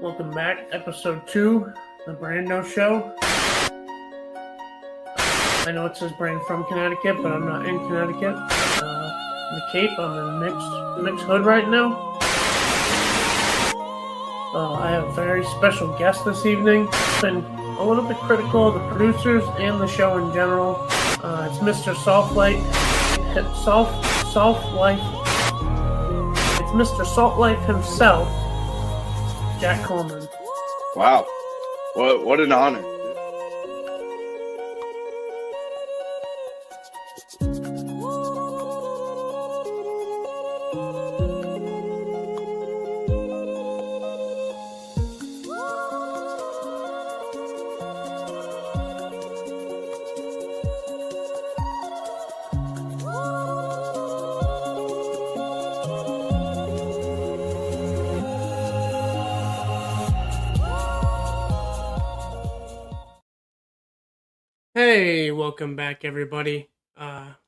Welcome back, episode 2, the Brando show. I know it says Brand from Connecticut, but I'm not in Connecticut. The Cape, I'm in mixed hood right now. I have a very special guest this evening. I've been a little bit critical of the producers and the show in general. It's Mr. Salt Life. It's Mr. Salt Life himself, Jack Klemmer. Wow. What an honor. Hey, welcome back, everybody.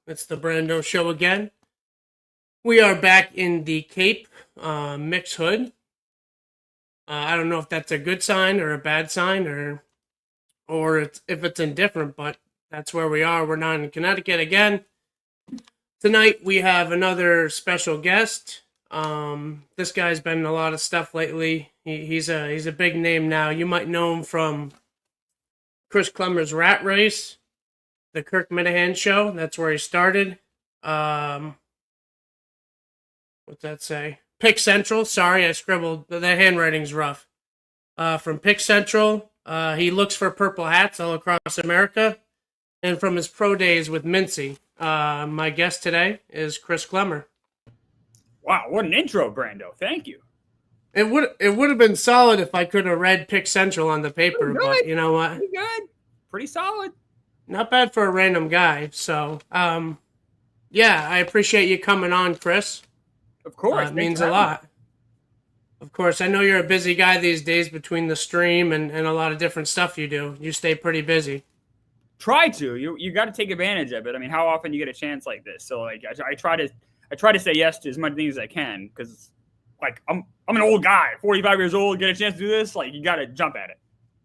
It's the Brando show again. We are back in the Cape, mixed hood. I don't know if that's a good sign or a bad sign, or if it's indifferent, but that's where we are. We're not in Connecticut again. Tonight we have another special guest. This guy's been in a lot of stuff lately. He's a big name now. You might know him from Chris Klemmer's Rat Race, the Kirk Minahan show. That's where he started. What's that say? Pick Central. Sorry, I scribbled. The handwriting's rough. From Pick Central. He looks for purple hats all across America. And from his pro days with Mincy. My guest today is Chris Klemmer. Wow, what an intro, Brando. Thank you. It would have been solid if I could have read Pick Central on the paper, but you know what? Pretty good. Pretty solid. Not bad for a random guy. So, yeah, I appreciate you coming on, Chris. Of course. It means a lot. Of course, I know you're a busy guy these days between the stream and a lot of different stuff you do. You stay pretty busy. Try to. You got to take advantage of it. I mean, how often you get a chance like this? So, like, I try to say yes to as much things as I can because, like, I'm an old guy, 45 years old, get a chance to do this. Like, you got to jump at it.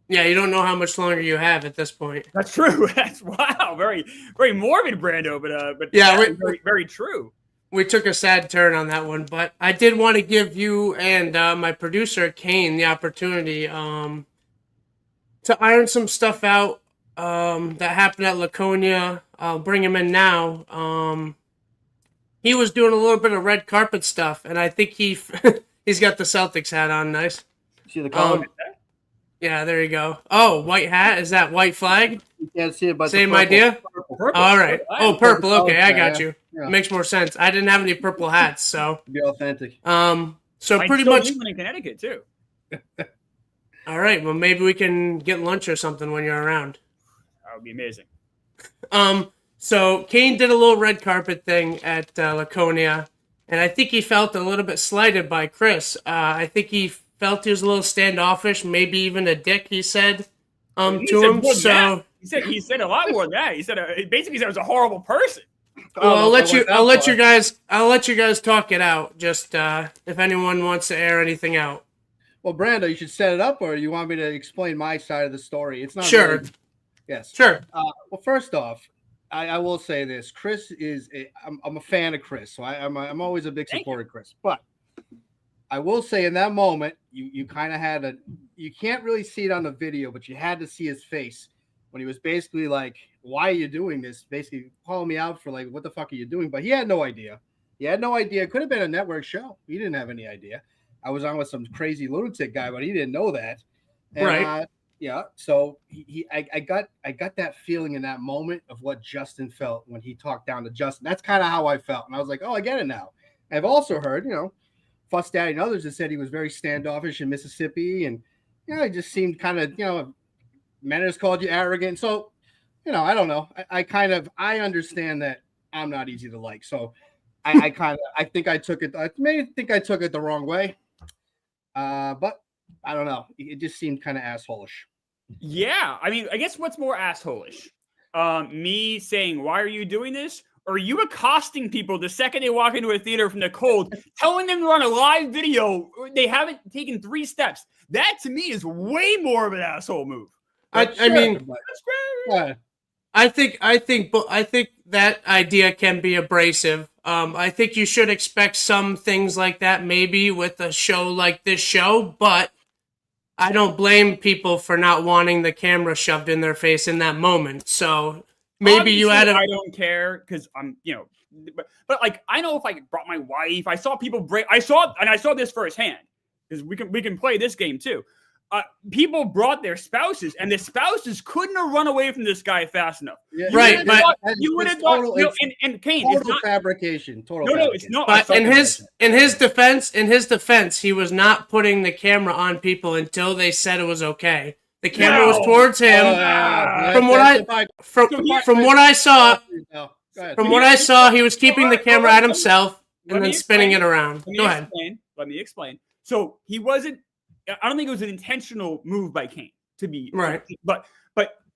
Yeah, you don't know how much longer you have at this point. That's true. That's wow, very, very morbid, Brando, but yeah, very, very true. We took a sad turn on that one, but I did want to give you and my producer Kane the opportunity to iron some stuff out that happened at Laconia. I'll bring him in now. He was doing a little bit of red carpet stuff, and I think he's got the Celtics hat on. Nice. See the color? Yeah, there you go. Oh, white hat. Is that white flag? You can't see it, but same idea. Purple. All right. Oh, purple. Okay, I got you. Yeah. Makes more sense. I didn't have any purple hats, so Be authentic. So I pretty still much. need one in Connecticut too. All right. Well, maybe we can get lunch or something when you're around. That would be amazing. So Kane did a little red carpet thing at Laconia, and I think he felt a little bit slighted by Chris. I think he felt he was a little standoffish, maybe even a dick. He said to him. So he said a lot more than that. He said basically said I was a horrible person. well, I'll let you guys talk it out. Just if anyone wants to air anything out. Well, Brando, you should set it up, or you want me to explain my side of the story? It's not Sure. really- yes. Sure. Well, first off, I will say this: Chris is. I'm a fan of Chris, so I'm always a big supporter of Chris. But I will say, in that moment, you kind of had you can't really see it on the video, but you had to see his face when he was basically like, "Why are you doing this?" Basically calling me out for like, "What the fuck are you doing?" But he had no idea. It could have been a network show. He didn't have any idea. I was on with some crazy lunatic guy, but he didn't know that. And, Right. Yeah. So I got that feeling in that moment of what Justin felt when he talked down to Justin. That's kind of how I felt. And I was like, oh, I get it now. I've also heard, Fuss Daddy and others that said he was very standoffish in Mississippi. And, he just seemed kind of, Manners called you arrogant. So, I don't know. I understand that I'm not easy to like. So I think I took it the wrong way. But I don't know. It just seemed kind of asshole-ish. Yeah, I mean, I guess what's more asshole-ish? Me saying, why are you doing this? are you accosting people the second they walk into a theater from the cold, telling them to run a live video? They haven't taken 3 steps. That to me is way more of an asshole move. I mean, That's great. I think that idea can be abrasive. I think you should expect some things like that maybe with a show like this show, but I don't blame people for not wanting the camera shoved in their face in that moment. So maybe Obviously, you had I don't care because I'm, but like I know if I brought my wife, I saw people break. I saw this firsthand because we can play this game too. People brought their spouses, and the spouses couldn't have run away from this guy fast enough. Yeah, right, but you would have thought. And Kane, total it's not fabrication. Total. No, it's not. But in his defense, he was not putting the camera on people until they said it was okay. The camera was towards him. From what I saw, he was keeping the camera at himself and then spinning it around. Go ahead. Let me explain. So he wasn't. I don't think it was an intentional move by Kane to be right. But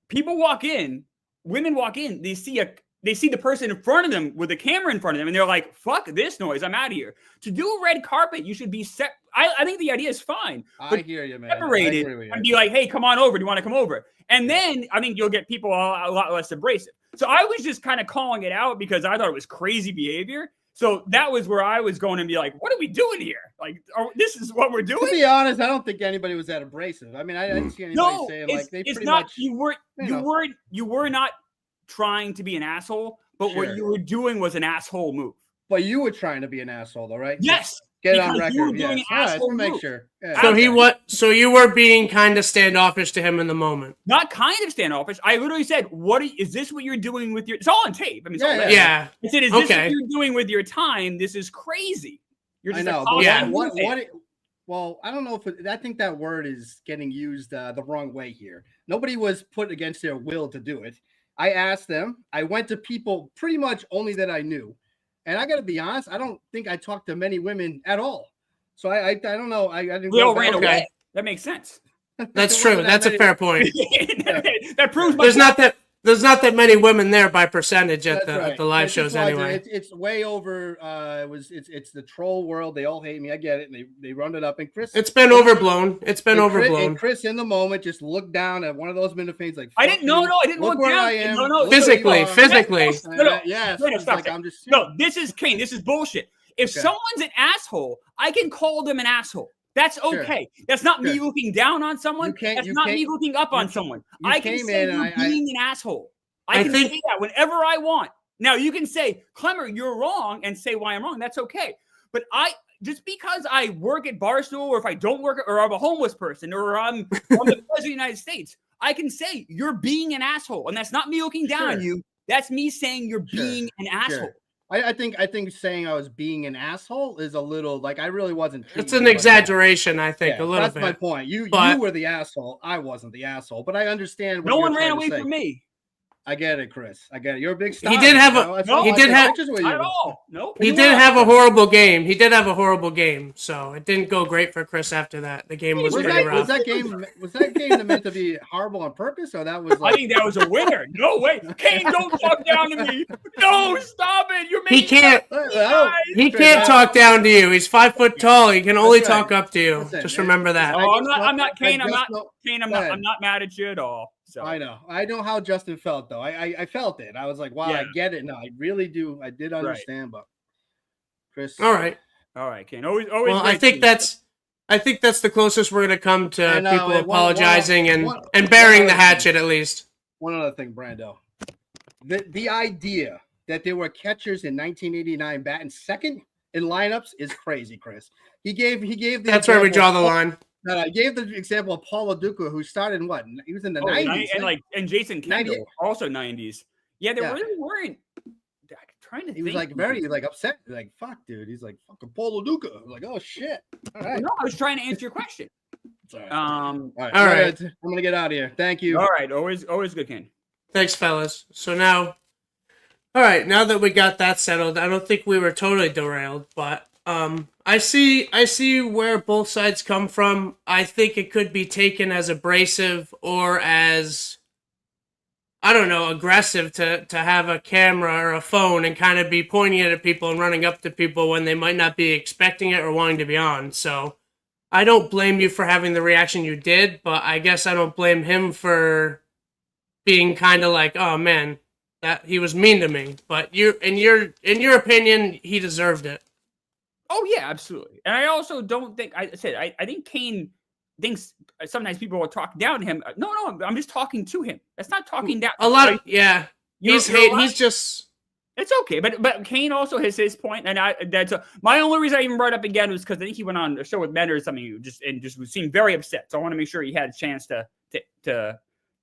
people walk in, women walk in, they see the person in front of them with a camera in front of them, and they're like, "Fuck this noise! I'm out of here." To do a red carpet, you should be set. I think the idea is fine. I hear you, man. Separated and be like, "Hey, come on over. Do you want to come over?" And then I think you'll get people a lot less abrasive. So I was just kind of calling it out because I thought it was crazy behavior. So that was where I was going to be like, what are we doing here? Like, this is what we're doing? To be honest, I don't think anybody was that abrasive. I mean, I didn't see anybody saying like they pretty much. You were not trying to be an asshole, but what you were doing was an asshole move. But you were trying to be an asshole, though, right? Yes. Get it on record. Yes. Make sure. Yeah. So you were being kind of standoffish to him in the moment. Not kind of standoffish. I literally said, is this what you're doing with your? It's all on tape. I mean, yeah. I said, is this what you're doing with your time? This is crazy. You're just Well, I don't know I think that word is getting used the wrong way here. Nobody was put against their will to do it. I asked them. I went to people pretty much only that I knew. And I got to be honest, I don't think I talked to many women at all. So I don't know. I didn't. We all ran away. That makes sense. That's true. That's a fair point. That proves there's not that many women there by percentage at the live shows anyway. It's way over. It's the troll world. They all hate me. I get it. And they run it up. And Chris, it's been overblown. It's been overblown. And Chris, in the moment, just looked down at one of those minifigures like. I didn't. No, I didn't look where down. I am. No, physically. Stop. I'm just. No, this is Kane. This is bullshit. If someone's an asshole, I can call them an asshole. That's okay. Sure. That's not me looking down on someone. That's not me looking up on someone. I can say you're being an asshole. I can say that whenever I want. Now, you can say, Klemmer, you're wrong, and say why I'm wrong. That's okay. But just because I work at Barstool, or if I don't work, or I'm a homeless person, or I'm the president of the United States, I can say you're being an asshole. And that's not me looking down on you. That's me saying you're being an asshole. I think saying I was being an asshole is a little like I really wasn't. It's an exaggeration, I think, a little bit. That's my point. You were the asshole. I wasn't the asshole, but I understand. No one ran away from me. I get it, Chris. I get it. You're a big star. He did have not at all. No, he did have a horrible game. He did have a horrible game, so it didn't go great for Chris after that. The game was pretty rough. Was that game meant to be horrible on purpose, or that was? I think that was a winner. No way, Kane, don't talk down to me. No, stop it. You're making. He can't talk down to you. He's 5 foot tall. He can only talk up to you. Just remember that. Oh, I'm not Kane. I'm not mad at you at all. So. I know how Justin felt though. I felt it. I was like, wow, I get it. No, I really do. I did understand, but Chris. All right, Kane. Always. Well, I think that's the closest we're gonna come to people apologizing and burying the hatchet at least. One other thing, Brando. The idea that there were catchers in 1989 batting second in lineups is crazy, Chris. He gave the. That's where we draw the line. No, I gave the example of Paulo Duca, who started in what? He was in the 90s. And Jason Kendall, also 90s. Yeah, they really weren't trying to. He was like very upset. Like, fuck, dude. He's like, fucking Paulo Duca. I was like, oh shit. All right. No, I was trying to answer your question. All right. All right. I'm gonna get out of here. Thank you. All right. Always good, Ken. Thanks, fellas. So now, all right. Now that we got that settled, I don't think we were totally derailed, but I see where both sides come from. I think it could be taken as abrasive or as I don't know, aggressive to have a camera or a phone and kind of be pointing it at people and running up to people when they might not be expecting it or wanting to be on. So I don't blame you for having the reaction you did, but I guess I don't blame him for being kind of like, oh man, that he was mean to me. But in your opinion, he deserved it. Oh yeah, absolutely. And I also don't think I think Kane thinks sometimes people will talk down to him. No, I'm just talking to him. That's not talking down. A lot of Like, he's just. it's okay, but Kane also has his point, and that's my only reason I even brought it up again was because I think he went on a show with Bender or something, just seemed very upset. So I want to make sure he had a chance to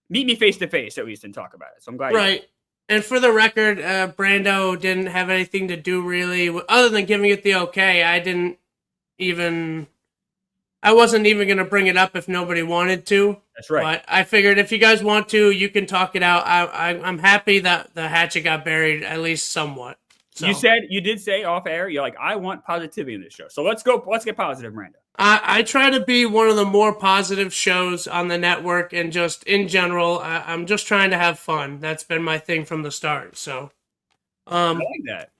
meet me face to face at least and talk about it. So I'm glad. Right. And for the record, Brando didn't have anything to do really, other than giving it the okay. I wasn't even going to bring it up if nobody wanted to. That's right. But I figured if you guys want to, you can talk it out. I'm happy that the hatchet got buried, at least somewhat. So. You did say off air, you're like, I want positivity in this show. So let's get positive, Miranda. I try to be one of the more positive shows on the network, and just in general, I'm just trying to have fun. That's been my thing from the start. So, I like that.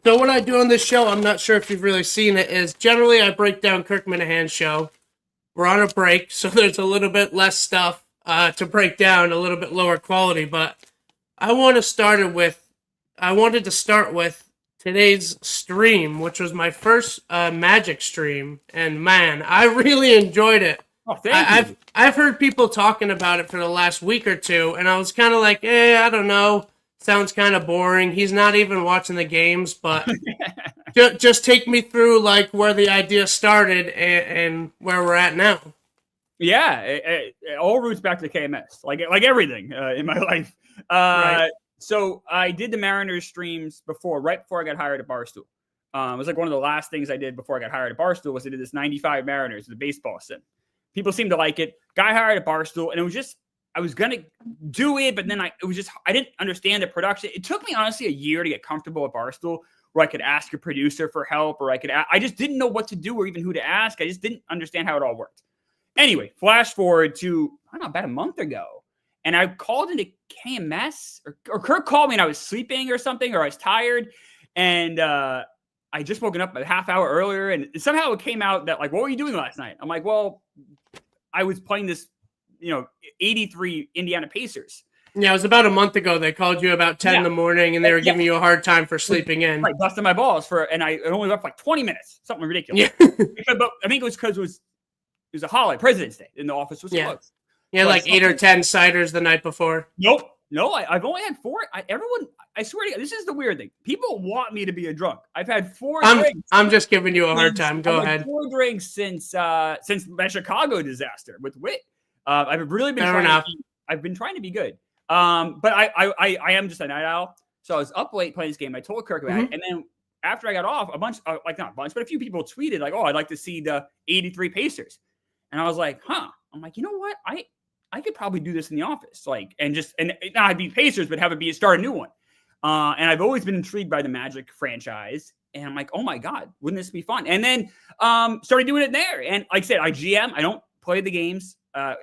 So what I do on this show, I'm not sure if you've really seen it, is generally I break down Kirk Minahan's show. We're on a break, so there's a little bit less stuff to break down, a little bit lower quality. But I wanted to start with today's stream, which was my first Magic stream, and man, I really enjoyed it. Oh, thank you. I've heard people talking about it for the last week or two, and I was kind of like, I don't know. Sounds kind of boring. He's not even watching the games, but just take me through like where the idea started and where we're at now. Yeah, it all roots back to KMS, like everything in my life. Right. So I did the Mariners streams right before I got hired at Barstool. It was like one of the last things I did before I got hired at Barstool was I did this 95 Mariners, the baseball sim. People seemed to like it. Got hired at Barstool, and it was just, I was going to do it, but then I didn't understand the production. It took me honestly a year to get comfortable at Barstool where I could ask a producer for help, or I just didn't know what to do or even who to ask. I just didn't understand how it all worked. Anyway, flash forward to, I don't know, about a month ago. And I called into KMS, or Kirk called me and I was sleeping or something, or I was tired. And I just woken up a half hour earlier. And somehow it came out that, like, what were you doing last night? I'm like, well, I was playing this, 83 Indiana Pacers. Yeah, it was about a month ago. They called you about 10 in the morning, and they were giving you a hard time for sleeping in. Right, busting my balls and I only left for like 20 minutes, something ridiculous. Yeah. But I think it was because it was a holiday, President's Day, and the office was closed. Yeah, like 8 or 10 ciders the night before. Nope. No, I've only had 4. I swear to God, this is the weird thing. People want me to be a drunk. I've had 4 drinks. I'm just giving you a hard time. Go ahead. 4 drinks since the Chicago disaster with Witt. I've really been I've been trying to be good. But I am just a night owl. So I was up late playing this game. I told Kirk about it, and then after I got off, not a bunch, but a few people tweeted like, "Oh, I'd like to see the 83 Pacers," and I was like, "Huh." I'm like, you know what? I could probably do this in the office, like, and not be Pacers, but have it start a new one. And I've always been intrigued by the Magic franchise, and I'm like, oh my God, wouldn't this be fun? And then started doing it there. And like I said, I GM. I don't play the games.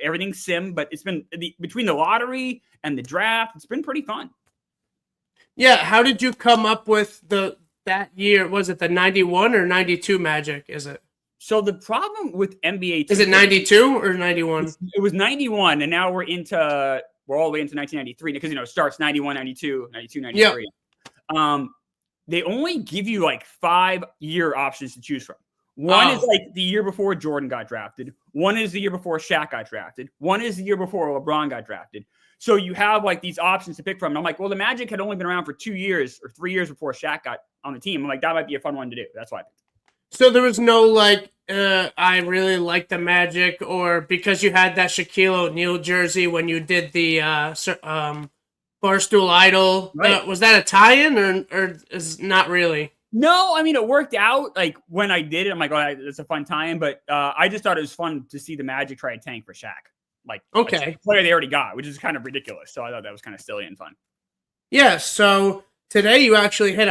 Everything's sim, but it's been between the lottery and the draft, it's been pretty fun. Yeah, how did you come up with that year? Was it the 91 or 92 Magic? Is it? So the problem with NBA, is it 92 or 91? It was 91, and now we're all the way into 1993 because it starts 91, 92, 92, 93. Yep. They only give you like 5-year options to choose from. One is like the year before Jordan got drafted. One is the year before Shaq got drafted. One is the year before LeBron got drafted. So you have like these options to pick from. And I'm like, well, the Magic had only been around for 2 years or 3 years before Shaq got on the team. I'm like, that might be a fun one to do. That's why I picked it. So there was no like, I really like the Magic, or because you had that Shaquille O'Neal jersey when you did the Barstool Idol. Right. Was that a tie-in or is not really? No, I mean, it worked out. Like when I did it, I'm like, oh, it's a fun time. But I just thought it was fun to see the Magic try to tank for Shaq. Like, a player they already got, which is kind of ridiculous. So I thought that was kind of silly and fun. Yeah. So today you actually hit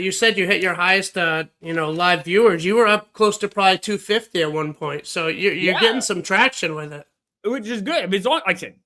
you said you hit your highest, live viewers. You were up close to probably 250 at one point. So you're getting some traction with it, which is good. I mean, it's all, like I said,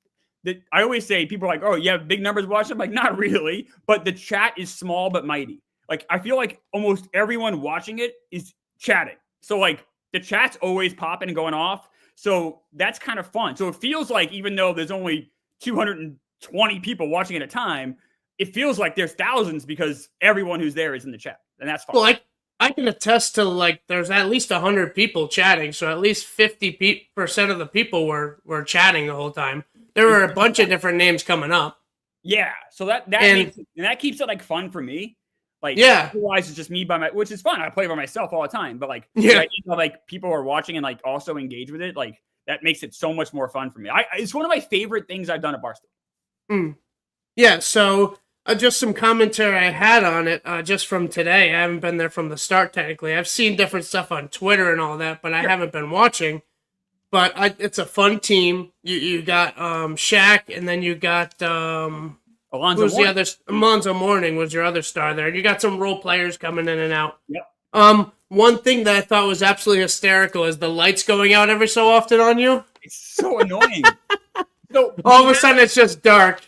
I always say people are like, oh, you have big numbers watching. I'm like, not really, but the chat is small but mighty. Like, I feel like almost everyone watching it is chatting. So like the chat's always popping and going off. So that's kind of fun. So it feels like even though there's only 220 people watching at a time, it feels like there's thousands because everyone who's there is in the chat, and that's fun. Well, I can attest to like there's at least 100 people chatting, so at least 50% of the people were chatting the whole time. There were a bunch of different names coming up. Yeah, so that keeps it like fun for me. Like, yeah, otherwise it's just me which is fun. I play by myself all the time, but like, yeah, like people are watching and like also engage with it. Like that makes it so much more fun for me. It's one of my favorite things I've done at Barstool. Yeah. So just some commentary I had on it just from today. I haven't been there from the start technically. I've seen different stuff on Twitter and all that, but I haven't been watching. But it's a fun team. You got Shaq, and then you got Alonzo who's Mourning. the other? Alonzo Mourning was your other star there. You got some role players coming in and out. Yep. One thing that I thought was absolutely hysterical is the lights going out every so often on you. It's so annoying. So all of a sudden it's just dark.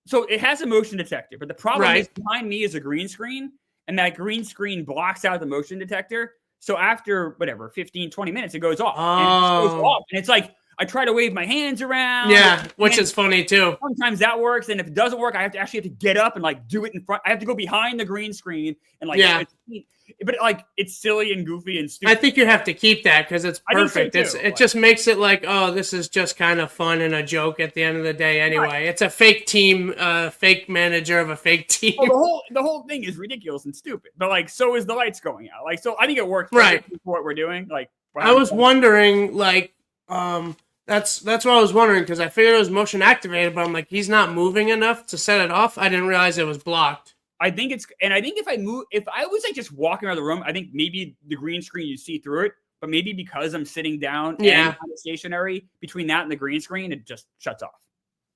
So it has a motion detector, but the problem is behind me is a green screen, and that green screen blocks out the motion detector. So after whatever 15, 20 minutes, it goes off. And it goes off, and it's like I try to wave my hands around. Yeah, which is funny too. Sometimes that works, and if it doesn't work, I have to get up and like do it in front. I have to go behind the green screen and like. Yeah. But like it's silly and goofy and stupid. I think you have to keep that because it's perfect. So it just makes it like, oh, this is just kind of fun and a joke at the end of the day. Anyway, right. It's a fake team, fake manager of a fake team. Well, the whole thing is ridiculous and stupid. But like, so is the lights going out. Like, so I think it works right for what we're doing. Like, I was wondering, like, that's what I was wondering because I figured it was motion activated, but I'm like, he's not moving enough to set it off. I didn't realize it was blocked. I think if I was like just walking around the room, I think maybe the green screen you see through it, but maybe because I'm sitting down and kind of stationary between that and the green screen, it just shuts off.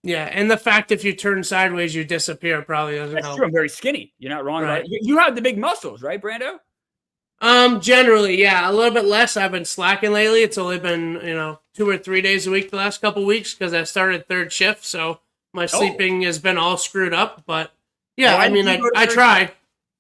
Yeah, and the fact if you turn sideways, you disappear probably doesn't help. That's true. I'm very skinny. You're not wrong about it. You have the big muscles, right, Brando? Generally, yeah, a little bit less. I've been slacking lately. It's only been 2 or 3 days a week the last couple weeks because I started third shift, so my sleeping has been all screwed up, but. Yeah, I mean, I tried.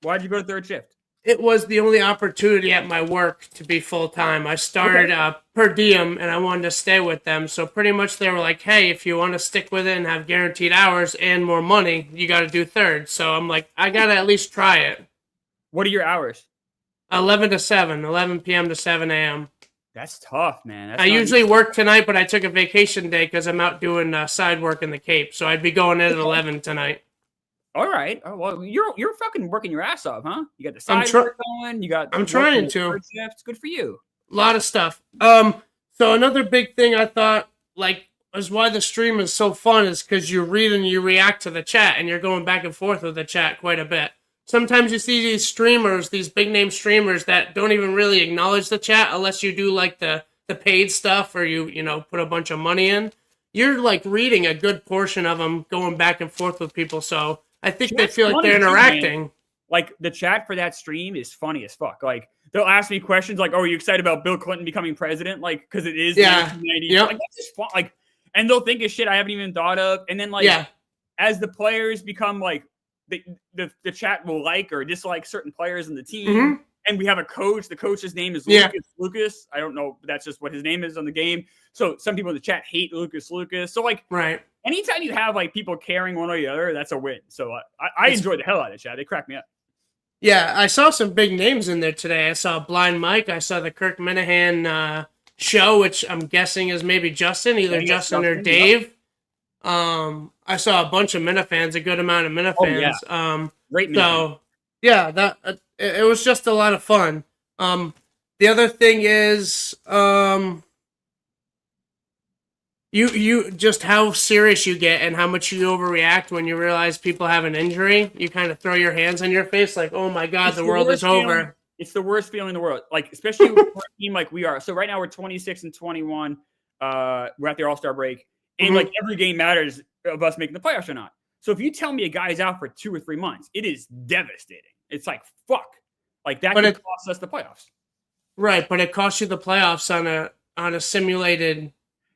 Why'd you go to third shift? It was the only opportunity at my work to be full-time. I started per diem, and I wanted to stay with them. So pretty much they were like, hey, if you want to stick with it and have guaranteed hours and more money, you got to do third. So I'm like, I got to at least try it. What are your hours? 11 to 7, 11 p.m. to 7 a.m. That's tough, man. I usually work tonight, but I took a vacation day because I'm out doing side work in the Cape. So I'd be going in at 11 tonight. All right. Oh, well, you're fucking working your ass off, huh? You got the side work going. You got. I'm trying to. It's good for you. A lot of stuff. So another big thing I thought is why the stream is so fun is because you read and you react to the chat and you're going back and forth with the chat quite a bit. Sometimes you see these streamers, these big name streamers that don't even really acknowledge the chat unless you do like the paid stuff or you put a bunch of money in. You're like reading a good portion of them, going back and forth with people. So. I think they feel like they're interacting. Like the chat for that stream is funny as fuck. Like they'll ask me questions like, "Oh, are you excited about Bill Clinton becoming president?" Like because it is 1990. Yep. Like that's just fun. Like, and they'll think of shit I haven't even thought of. And then as the players become like the chat will like or dislike certain players in the team. Mm-hmm. And we have a coach. The coach's name is Lucas. I don't know, but that's just what his name is on the game. So some people in the chat hate Lucas. So like, anytime you have like people caring one or the other, that's a win. So I enjoyed the hell out of the chat. They cracked me up. Yeah, I saw some big names in there today. I saw Blind Mike. I saw the Kirk Minahan show, which I'm guessing is maybe Justin, either Justin or Dave. I saw a bunch of Minifans, a good amount of Minifans. Great Minifans. So yeah, it was just a lot of fun. The other thing is, you just how serious you get and how much you overreact when you realize people have an injury. You kind of throw your hands on your face like, oh my God, the world is over. It's the worst feeling in the world. Like, especially with a team like we are. So right now we're 26 and 21. We're at the All-Star break. And like every game matters of us making the playoffs or not. So if you tell me a guy's out for 2 or 3 months, it is devastating. It's like, fuck. Like that could cost us the playoffs. Right, but it costs you the playoffs on a simulated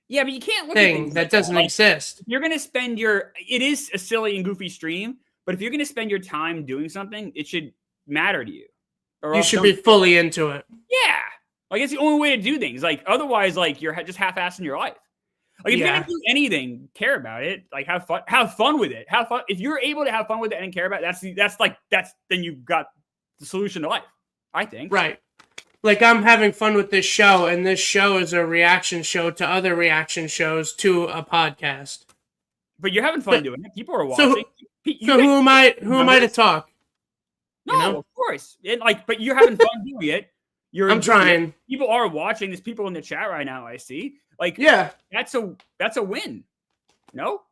Yeah, but you can't look at thing things that like doesn't Like, exist. if you're gonna spend it is a silly and goofy stream, but if you're gonna spend your time doing something, it should matter to you. Or You else should don't. be fully into it. Yeah, like it's the only way to do things. Like otherwise, like you're just half-assing your life. Like if you're gonna Yeah. do anything, care about it. Like have fun with it. Have fun. If you're able to have fun with it and care about it, then you've got the solution to life. I think. Right. Like I'm having fun with this show, and this show is a reaction show to other reaction shows to a podcast. But you're having fun doing it. People are So, watching. so who am I? Who am I to talk? No, you know? of course. But you're having fun doing it. I'm trying. People are watching. There's people in the chat right now. I see. Like, Yeah. that's a win. No.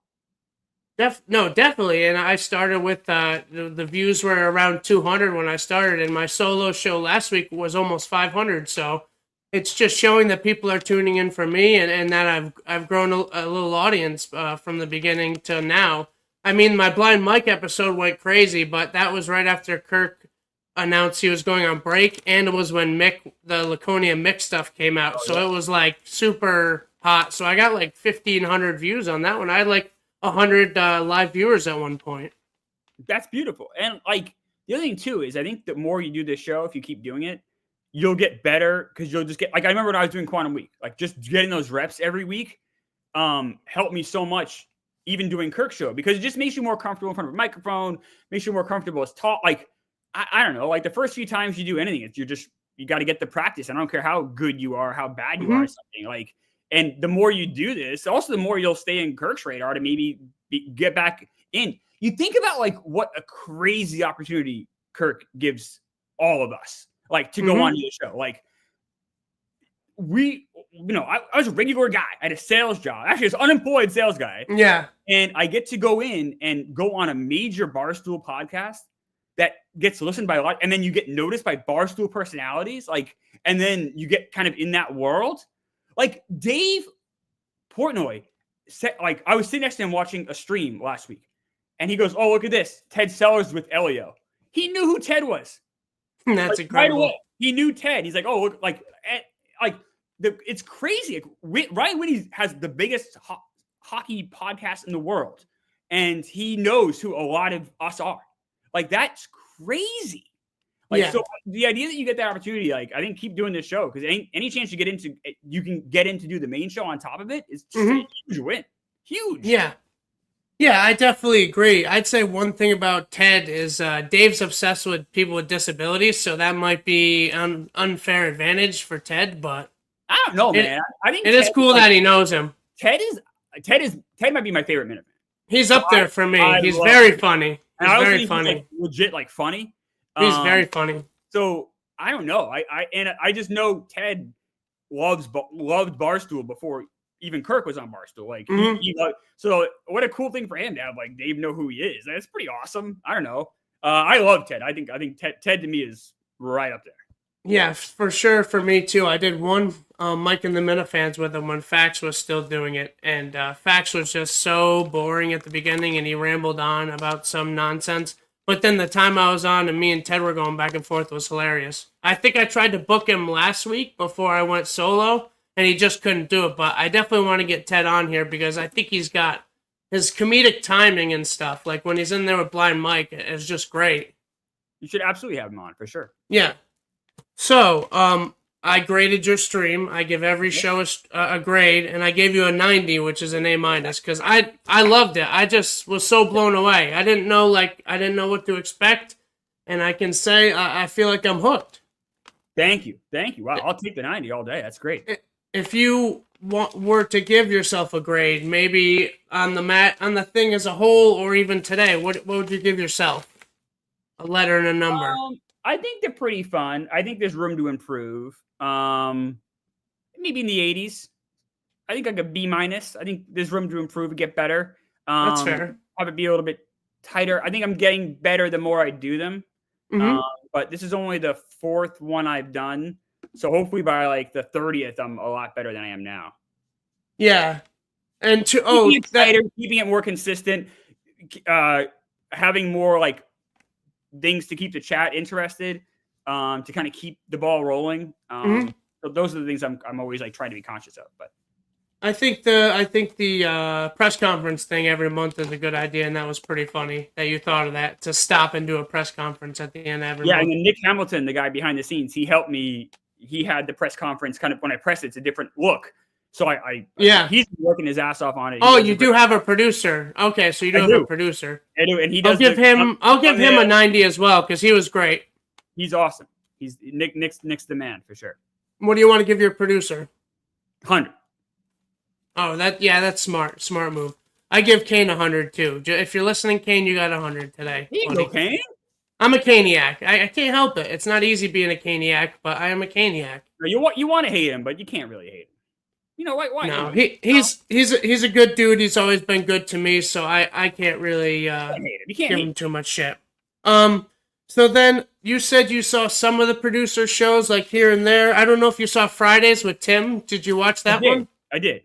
No, definitely. And I started with the views were around 200 when I started, and my solo show last week was almost 500. So it's just showing that people are tuning in for me, and that I've grown a little audience from the beginning to now. I mean, my blind Mike episode went crazy, but that was right after Kirk announced he was going on break, and it was when the Laconia Mick stuff came out. So it was like super hot. So I got like 1,500 views on that one. I had like 100 live viewers at one point. That's beautiful. And like the other thing too is I think the more you do this show, if you keep doing it, you'll get better because you'll just get like I remember when I was doing Quantum Week, like just getting those reps every week helped me so much. Even doing Kirk's show because it just makes you more comfortable in front of a microphone, makes you more comfortable as talk. Like I don't know, like the first few times you do anything, you got to get the practice. I don't care how good you are, how bad you are at something. Like, and the more you do this, also the more you'll stay in Kirk's radar to maybe get back in. You think about like what a crazy opportunity Kirk gives all of us, like to go on to the show. Like I was a regular guy. I had a sales job. Actually, I was an unemployed sales guy. Yeah. And I get to go in and go on a major Barstool podcast that gets listened by a lot. And then you get noticed by Barstool personalities. Like, and then you get kind of in that world. Like Dave Portnoy said, like, I was sitting next to him watching a stream last week. And he goes, "Oh, look at this. Ted Sellers with Elio." He knew who Ted was. That's like, incredible. Right away. He knew Ted. He's like, "Oh, look, it's crazy." Like, Ryan Whitney has the biggest hockey podcast in the world, and he knows who a lot of us are. Like that's crazy. Like so, the idea that you get that opportunity, like I think, keep doing this show because any chance you can get in to do the main show on top of it is just a huge win. Huge. Yeah. Yeah, I definitely agree. I'd say one thing about Ted is Dave's obsessed with people with disabilities, so that might be an unfair advantage for Ted, but I don't know, man. I think it is cool that he knows him. Ted might be my favorite Minuteman. He's up there for me. He's very funny. He's very funny. He's, like, legit, like funny. He's very funny. So I don't know. I just know Ted loved Barstool before even Kirk was on Barstool. Like so what a cool thing for him to have like Dave know who he is. That's pretty awesome. I don't know. I love Ted. I think Ted to me is right up there. Yeah, for sure. For me too. I did one Mike and the Minifans with him when Fax was still doing it, and Fax was just so boring at the beginning, and he rambled on about some nonsense. But then the time I was on and me and Ted were going back and forth was hilarious. I think I tried to book him last week before I went solo, and he just couldn't do it. But I definitely want to get Ted on here because I think he's got his comedic timing and stuff. Like when he's in there with Blind Mike, it's just great. You should absolutely have him on for sure. Yeah. So, I graded your stream. I give every show a grade, and I gave you a 90, which is an A-, because I loved it. I just was so blown away. I didn't know what to expect, and I can say I feel like I'm hooked. Thank you. Wow, I'll take the 90 all day. That's great. If you were to give yourself a grade, maybe on the thing as a whole, or even today, what would you give yourself? A letter and a number. I think they're pretty fun. I think there's room to improve. Maybe in the 80s. I think like a B-. I think there's room to improve and get better. That's fair. Probably be a little bit tighter. I think I'm getting better the more I do them. But this is only the 4th one I've done. So hopefully by like the 30th, I'm a lot better than I am now. Yeah. And keeping it more consistent, having more like things to keep the chat interested, to kind of keep the ball rolling. So those are the things I'm always like trying to be conscious of. But I think the press conference thing every month is a good idea, and that was pretty funny that you thought of that, to stop and do a press conference at the end of every Yeah, and month. then Nick Hamilton, the guy behind the scenes, he helped me. He had the press conference kind of when I press it, it's a different look. So Yeah. he's working his ass off on it. He Oh, does you a do have a producer. Okay, so you do I have a do. producer. I do, and he I'll does. give him a 90 as well, because he was great. He's awesome. He's Nick's the man for sure. What do you want to give your producer? 100. Oh, that's smart move. I give Kane 100 too. If you're listening, Kane, you got 100 today. He buddy. okay. I'm a Caniac. I can't help it. It's not easy being a Caniac, but I am a Caniac. You want to hate him, but you can't really hate him. You know why? No, he's a good dude. He's always been good to me, so I can't really You can't hate him. You can't give hate him him. too much shit. So then you said you saw some of the producer shows like here and there. I don't know if you saw Fridays with Tim. Did you watch that one? I did.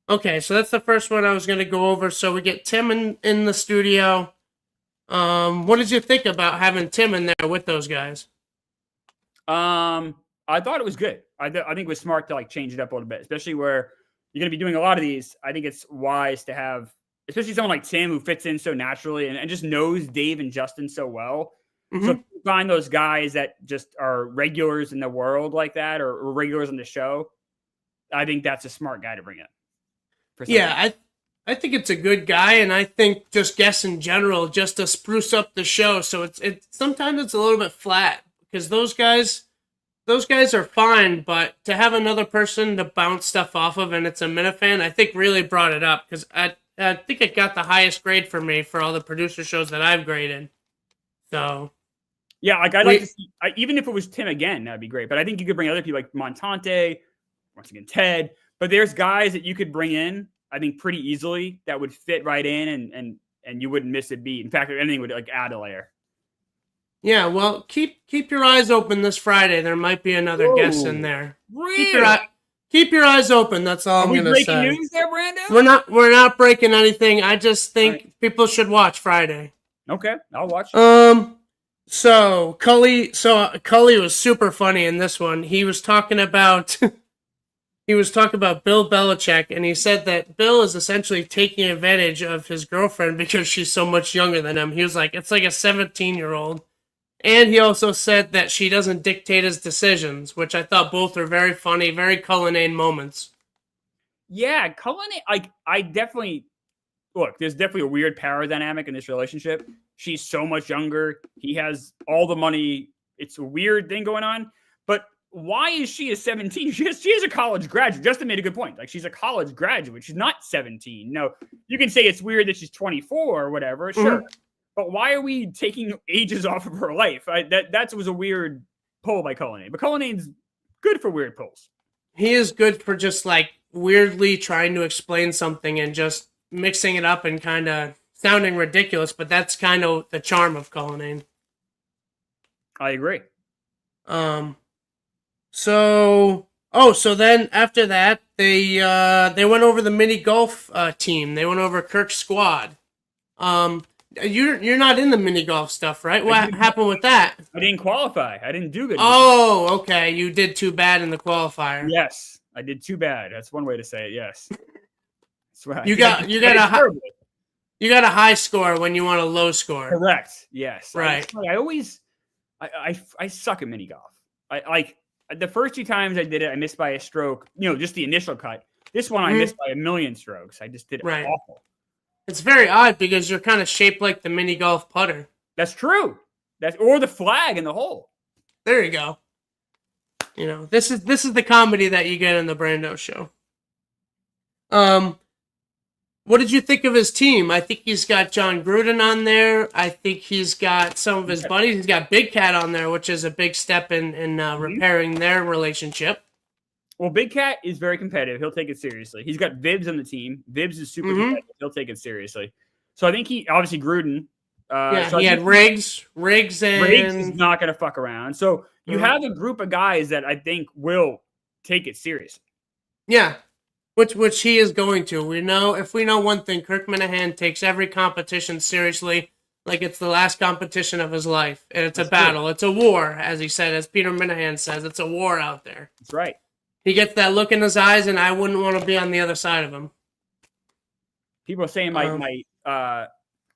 Okay, so that's the first one I was going to go over. So we get Tim in the studio. What did you think about having Tim in there with those guys? I thought it was good. I think it was smart to like change it up a little bit, especially where you're going to be doing a lot of these. I think it's wise to have, especially someone like Tim who fits in so naturally and just knows Dave and Justin so well. Mm-hmm. So if you find those guys that just are regulars in the world like that, or regulars on the show, I think that's a smart guy to bring in. Yeah, I think it's a good guy, and I think just guests in general, just to spruce up the show. So it's sometimes it's a little bit flat because those guys are fine, but to have another person to bounce stuff off of, and it's a Minifan, I think really brought it up, because I think it got the highest grade for me for all the producer shows that I've graded. So yeah, like I'd like to see, even if it was Tim again, that'd be great. But I think you could bring other people like Montante, once again Ted. But there's guys that you could bring in, I think, pretty easily that would fit right in, and you wouldn't miss a beat. In fact, if anything would like add a layer. Yeah, well, keep your eyes open this Friday. There might be another guest in there. Really? Keep your eyes open. That's all I'm going to say. Breaking news there, Brando? We're not breaking anything. I just think people should watch Friday. Okay, I'll watch. So Cully was super funny in this one. He was talking about Bill Belichick, and he said that Bill is essentially taking advantage of his girlfriend because she's so much younger than him. He was like, it's like a 17-year-old. And he also said that she doesn't dictate his decisions, which I thought both were very funny, very Cullinane moments. Yeah, Cullinane, I definitely, look, there's definitely a weird power dynamic in this relationship. She's so much younger. He has all the money. It's a weird thing going on. But why is she a 17? She is a college graduate. Justin made a good point. Like, she's a college graduate. She's not 17. No, you can say it's weird that she's 24 or whatever. Sure. Mm-hmm. But why are we taking ages off of her life? That was a weird pull by Cullinane. But Cullinane's good for weird pulls. He is good for just like weirdly trying to explain something and just mixing it up and kind of sounding ridiculous. But that's kind of the charm of Cullinane. I agree. So then after that, they went over the mini golf team. They went over Kirk's squad. You're not in the mini golf stuff, right? What happened with that? I didn't qualify. I didn't do good. Oh, okay. You did too bad in the qualifier. Yes, I did too bad. That's one way to say it. Yes. You got a high score when you want a low score. Correct. Yes. Right. I suck at mini golf. I the first 2 times I did it, I missed by a stroke. Just the initial cut. This one I missed by a million strokes. I just did it awful. It's very odd because you're kind of shaped like the mini golf putter. That's true. Or the flag in the hole. There you go. This is the comedy that you get in the Brando show. What did you think of his team? I think he's got John Gruden on there. I think he's got some of his buddies. He's got Big Cat on there, which is a big step in repairing their relationship. Well, Big Cat is very competitive. He'll take it seriously. He's got Vibbs on the team. Vibbs is super competitive. He'll take it seriously. So I think obviously Gruden. He had Riggs is not going to fuck around. So you have a group of guys that I think will take it seriously. Yeah, which he is going to. If we know one thing, Kirk Minahan takes every competition seriously, like it's the last competition of his life, and it's a battle. It's a war, as he said, as Peter Minahan says. It's a war out there. That's right. He gets that look in his eyes, and I wouldn't want to be on the other side of him. People are saying I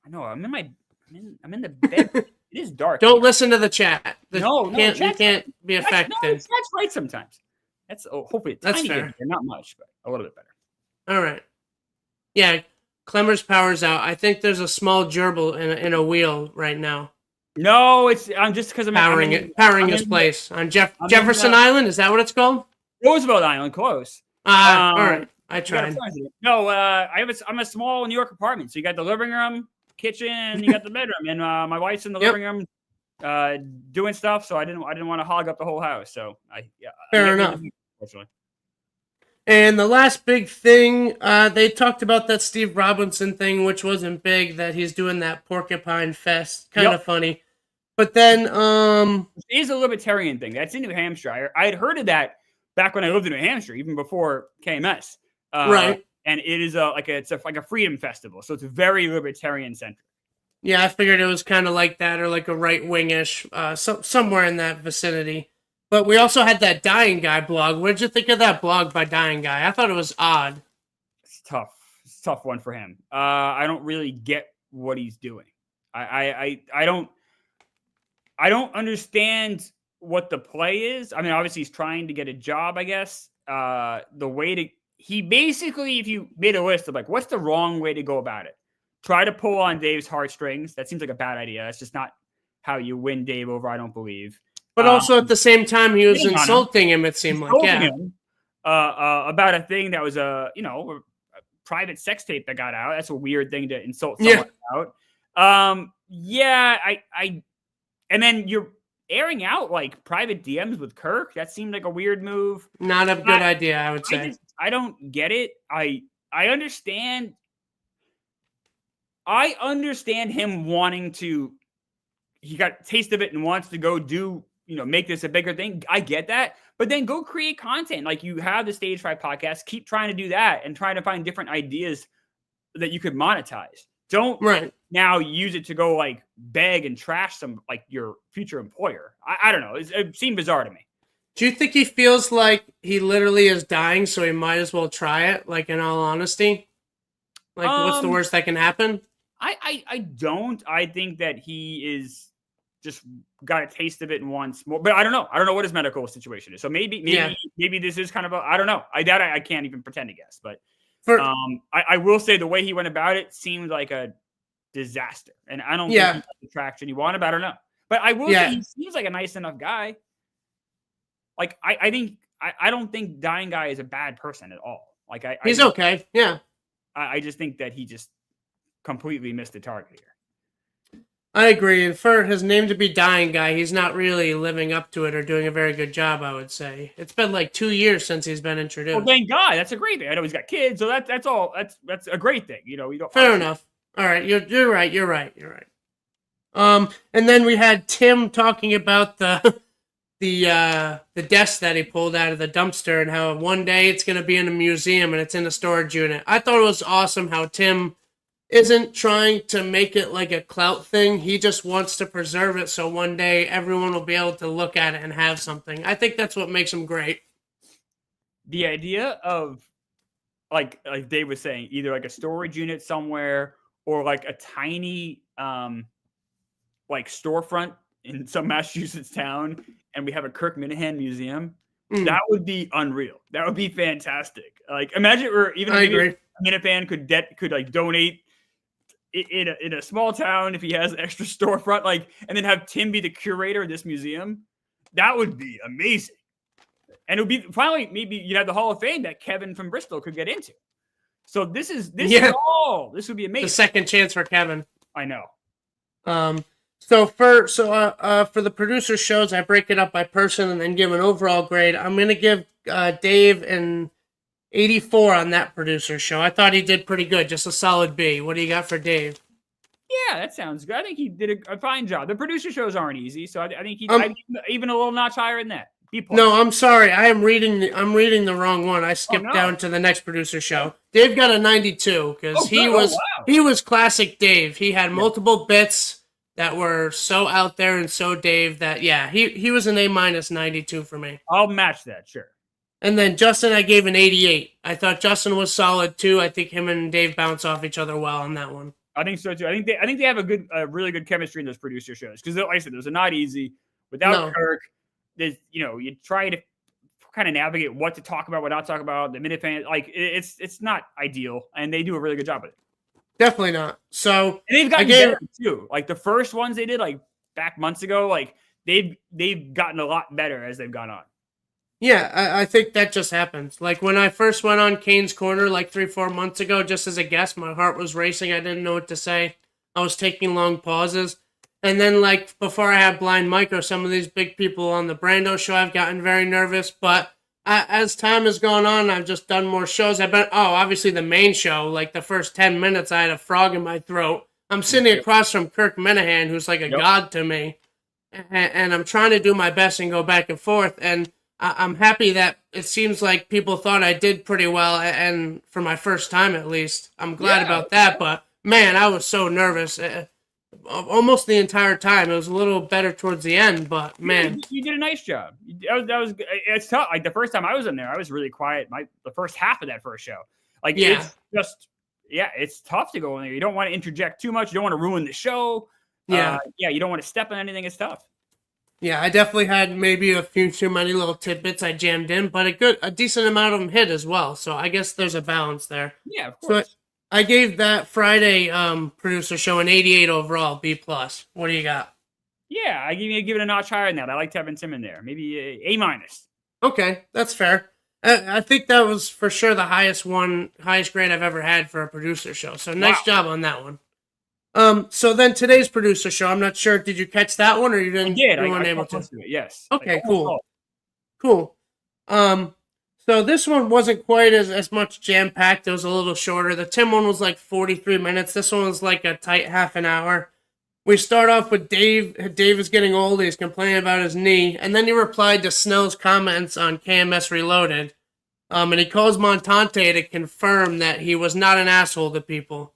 know I'm in the bed. It is dark. Don't here. listen to the chat. No, you chat's can't be affected. That's right sometimes. That's hopefully a That's tiny fair. bit, not much, but a little bit better. All right. Yeah, Klemmer's power's out. I think there's a small gerbil in a wheel right now. No, I'm just because I'm powering his place on Jefferson Island. Is that what it's called? Roosevelt Island, close. All right. I tried. No, I'm a small New York apartment. So you got the living room, kitchen, you got the bedroom, and my wife's in the living room doing stuff. So I didn't want to hog up the whole house. So fair enough. And the last big thing, they talked about that Steve Robinson thing, which wasn't big, that he's doing that Porcupine Fest. Kind of funny. But then it is a libertarian thing. That's in New Hampshire. I had heard of that back when I lived in New Hampshire, even before KMS. Right. And it is like a freedom festival. So it's very libertarian centric. Yeah, I figured it was kind of like that, or like a right-wing-ish, somewhere in that vicinity. But we also had that Dying Guy blog. What did you think of that blog by Dying Guy? I thought it was odd. It's tough. It's a tough one for him. I don't really get what he's doing. I don't understand what the play is. I mean, obviously he's trying to get a job, I guess. He basically, if you made a list of like, what's the wrong way to go about it? Try to pull on Dave's heartstrings. That seems like a bad idea. That's just not how you win Dave over, I don't believe. But also at the same time, he was insulting him, it seemed like. Yeah. About a thing that was a private sex tape that got out. That's a weird thing to insult someone about. And then you're airing out like private DMs with Kirk. That seemed like a weird move. Not a good idea, I would say. I don't get it. I understand. I understand him wanting to. He got a taste of it and wants to go do, make this a bigger thing. I get that. But then go create content. Like you have the Stage 5 podcast. Keep trying to do that and try to find different ideas that you could monetize. Don't now use it to go like beg and trash some like your future employer. I don't know. It seemed bizarre to me. Do you think he feels like he literally is dying, so he might as well try it? Like in all honesty, like what's the worst that can happen? I don't. I think that he is just got a taste of it and wants more. But I don't know. I don't know what his medical situation is. So maybe this is kind of I don't know. I can't even pretend to guess. But I will say the way he went about it seemed like a disaster, and I don't think he got the traction he wanted. But I don't know. But I will say he seems like a nice enough guy. Like I don't think Dying Guy is a bad person at all. Like he's okay. Yeah. I just think that he just completely missed the target here. I agree. And for his name to be Dying Guy, he's not really living up to it or doing a very good job, I would say. It's been like 2 years since he's been introduced. Well, thank God. That's a great thing. I know he's got kids, so that's all. That's a great thing. You don't. Fair enough. All right, you're right. You're right. And then we had Tim talking about the desk that he pulled out of the dumpster and how one day it's going to be in a museum and it's in a storage unit. I thought it was awesome how Tim isn't trying to make it like a clout thing. He just wants to preserve it so one day everyone will be able to look at it and have something. I think that's what makes him great. The idea of like Dave was saying, either like a storage unit somewhere or like a tiny like storefront in some Massachusetts town, and we have a Kirk Minahan museum. That would be unreal. That would be fantastic. Like imagine or even a Minifan could like donate in a small town if he has an extra storefront, like, and then have Tim be the curator of this museum. That would be amazing. And it would be finally maybe you'd have the Hall of Fame that Kevin from Bristol could get into. So this is all. This would be amazing. The second chance for Kevin. I know. So for the producer shows, I break it up by person and then give an overall grade. I'm gonna give Dave an 84 on that producer show. I thought he did pretty good, just a solid B. What do you got for Dave? Yeah, that sounds good. I think he did a fine job. The producer shows aren't easy, so I think he even a little notch higher than that. B+. No, I'm sorry. I'm reading the wrong one. I skipped down to the next producer show. Dave got a 92 because he was classic Dave. He had multiple bits that were so out there and so Dave that he was an A- 92 for me. I'll match that, sure. And then Justin, I gave an 88. I thought Justin was solid too. I think him and Dave bounce off each other well on that one. I think so too. I think they have a really good chemistry in those producer shows because, like I said, those are not easy. Without Kirk, there's you try to kind of navigate what to talk about, what not to talk about. The minute fan, like it's not ideal, and they do a really good job with it. Definitely not. So and they've gotten better too. Like the first ones they did, like back months ago, like they've gotten a lot better as they've gone on. Yeah, I think that just happens. Like when I first went on Kane's Corner like 3-4 months ago, just as a guest, my heart was racing. I didn't know what to say. I was taking long pauses. And then like before I had Blind Mike or some of these big people on the Brando show, I've gotten very nervous. But as time has gone on, I've just done more shows. Obviously the main show, like the first 10 minutes, I had a frog in my throat. I'm sitting across from Kirk Minahan, who's like a god to me. And I'm trying to do my best and go back and forth. And I'm happy that it seems like people thought I did pretty well, and for my first time at least. I'm glad about that, but man, I was so nervous almost the entire time. It was a little better towards the end, but man. You did a nice job. It's tough. Like the first time I was in there, I was really quiet. The first half of that first show. It's just, it's tough to go in there. You don't want to interject too much. You don't want to ruin the show. You don't want to step on anything. It's tough. Yeah, I definitely had maybe a few too many little tidbits I jammed in, but a decent amount of them hit as well. So I guess there's a balance there. Yeah, of course. So I gave that Friday producer show an 88 overall, B+. What do you got? Yeah, I give it a notch higher than that. I liked having Tim in there. Maybe A-. Okay, that's fair. I think that was for sure the highest grade I've ever had for a producer show. So nice job on that one. So then today's producer show, I'm not sure. Did you catch that one or you didn't? I did. You weren't I able to. it, yes. Okay, cool. So this one wasn't quite as much jam-packed. It was a little shorter. The Tim one was like 43 minutes. This one was like a tight half an hour. We start off with Dave. Dave is getting old. He's complaining about his knee. And then he replied to Snell's comments on KMS Reloaded. And he calls Montante to confirm that he was not an asshole to people.